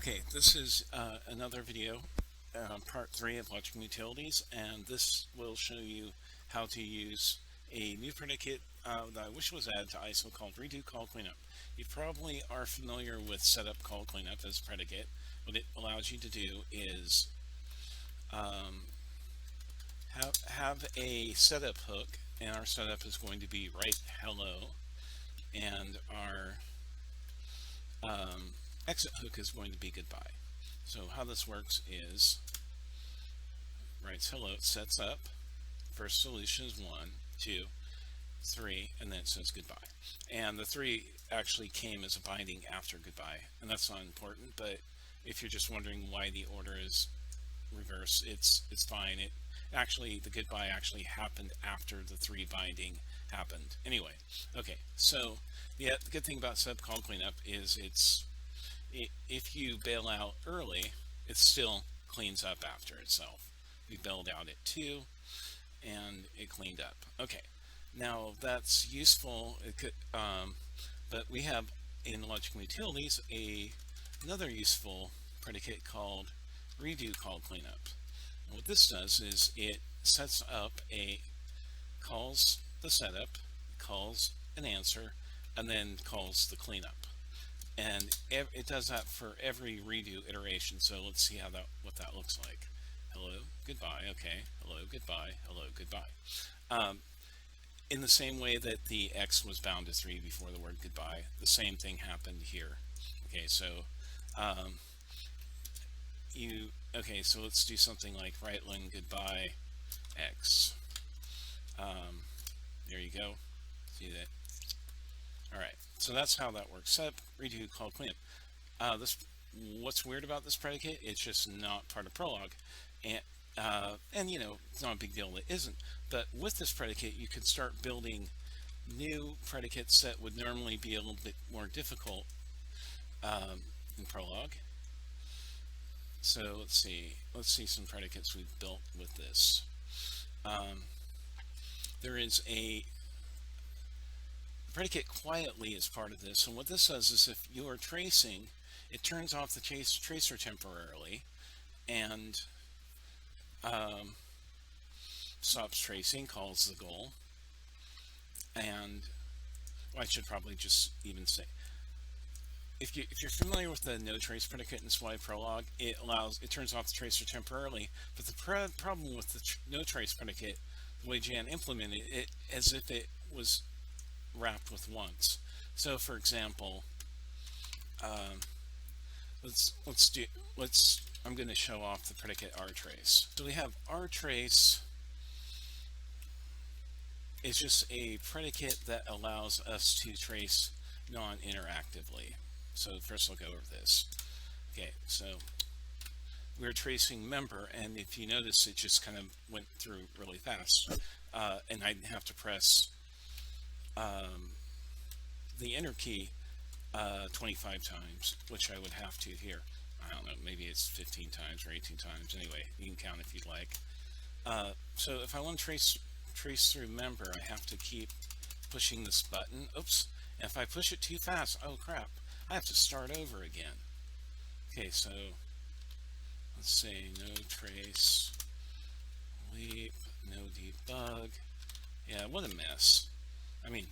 Okay, this is another video, part 3 of Logicmoo utilities, and this will show you how to use a new predicate that I wish was added to ISO called redo call cleanup. You probably are familiar with setup call cleanup as predicate. What it allows you to do is have a setup hook, and our setup is going to be write hello, and our exit hook is going to be goodbye. So how this works is writes hello, it sets up. First solution is 1, 2, 3, and then it says goodbye. And the 3 actually came as a binding after goodbye, and that's not important, but if you're just wondering why the order is reverse, it's fine. The goodbye actually happened after the 3 binding happened. Anyway, okay, so the good thing about setup call cleanup is if you bail out early, it still cleans up after itself. We bailed out at 2 and it cleaned up. Okay, now that's useful. It could, but we have in Logicmoo utilities another useful predicate called redo call cleanup. And what this does is it sets up calls the setup, calls an answer, and then calls the cleanup. And it does that for every redo iteration. So let's see what that looks like. Hello, goodbye. Okay, hello, goodbye. Hello, goodbye. In the same way that the X was bound to 3 before the word goodbye, the same thing happened here. Okay, so so let's do something like write len goodbye X. There you go. See that? All right, so that's how that works. Setup, redo, call, cleanup. What's weird about this predicate? It's just not part of Prolog, and you know, it's not a big deal that isn't. But with this predicate, you can start building new predicates that would normally be a little bit more difficult in Prolog. So let's see some predicates we've built with this. There is a predicate quietly is part of this, and what this does is if you are tracing, it turns off the tracer temporarily and stops tracing, calls the goal, and I should probably just even say, if you're familiar with the no trace predicate in SWI Prolog, it turns off the tracer temporarily, but the problem with the no trace predicate, the way Jan implemented it, as if it was wrapped with once. So for example, I'm going to show off the predicate rtrace. So we have rtrace is just a predicate that allows us to trace non-interactively. So first I'll go over this. Okay, so we're tracing member, and if you notice, it just kind of went through really fast, and I have to press the enter key 25 times, which I would have to here. I don't know, maybe it's 15 times or 18 times. Anyway, you can count if you'd like. So if I want to trace through member, I have to keep pushing this button. Oops. And if I push it too fast, oh crap, I have to start over again. Okay, so let's say no trace, leap, no debug. Yeah, what a mess. I mean,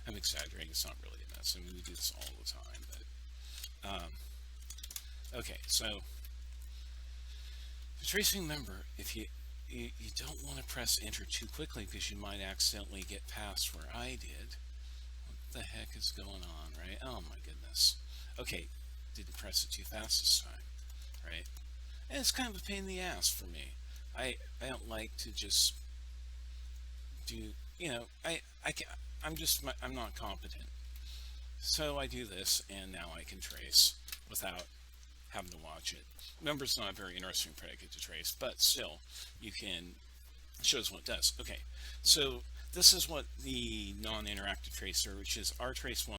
I'm exaggerating, it's not really a mess. I mean, we do this all the time, but okay, so for tracing member, if you don't want to press enter too quickly because you might accidentally get past where I did. What the heck is going on, right? Oh my goodness. Okay, didn't press it too fast this time, right? And it's kind of a pain in the ass for me. I don't like to just do, you know, I'm not competent. So I do this, and now I can trace without having to watch it. Member's not a very interesting predicate to trace, but still, you can, it shows what it does. Okay, so this is what the non-interactive tracer, which is rtrace1